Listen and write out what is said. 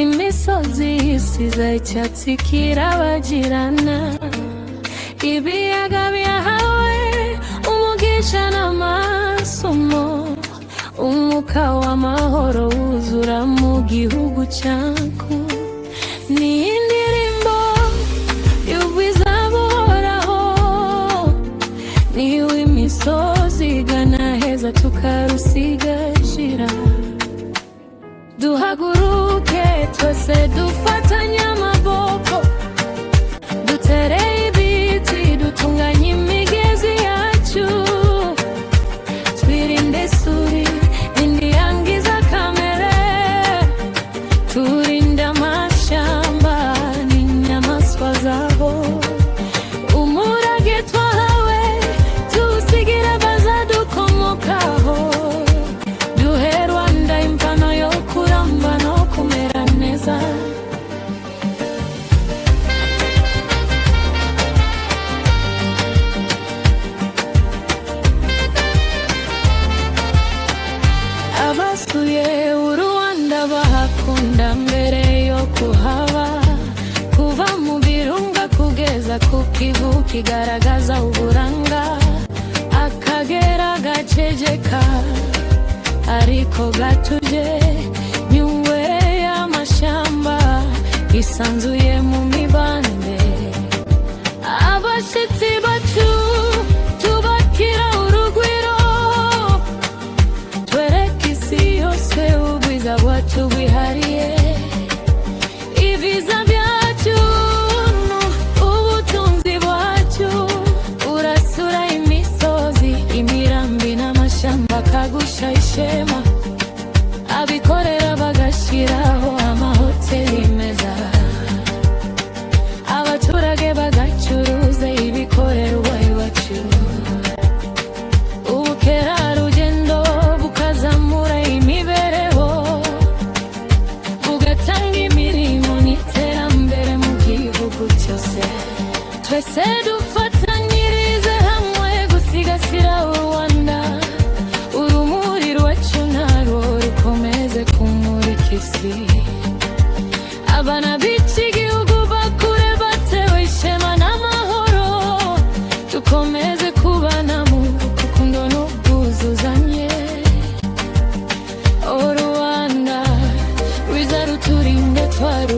imisozi isize icyatsi kirabagirana, ibiyaga byahawe umugisha n'amasomo, umwuka w'amahoro wuzura mu gihugu cyacu. Ni indirimbo y'ubwiza buhoraho, niwe imisozi igana heza tukarusigashira. Duhaguruke twese dufatanye amaboko, dutere ibiti dutunganye imigezi yacu, twirinde isuri n'indi yangiza kamere, turinde amashyamba n'inyamaswa zaho. Umurage twahawe tuwusigire abazadukomokaho, duhe Rwanda impano yo kuramba no kumera neza. Abasuye u Rwanda bahakunda mbere yo kuhaba, kuva mu birunga kugeza ku Kivu kigaragaza uburanga. Akagera gaceceka ariko gatuje, Nyungwe y'amashyamba isanzuye mu mibande. Abashyitsi bacu tubakira urugwiro, twereke isi yose ubwiza bwacu bwihariye. Ibiza byacu ubutunzi bwacu, urasura imisozi, imirambi n'amashyamba akagusha ishema. Abikorera bagashyiraho amahoteli meza, abaturage bagacuruza ibikorerwa iwacu. Ubukerarugendo bukazamura imibereho, bugatanga imirimo n'iterambere mu gihugu cyose. Twese dufatanyirize hamwe gusigasira u Rwanda, urumuri rwacu narwo rukomeze kumurika isi. Abana b'iki gihugu bakure batewe ishema n'amahoro, dukomeze kubana mu rukundo n'ubwuzuzanye. O Rwanda rwiza ruturinde twaru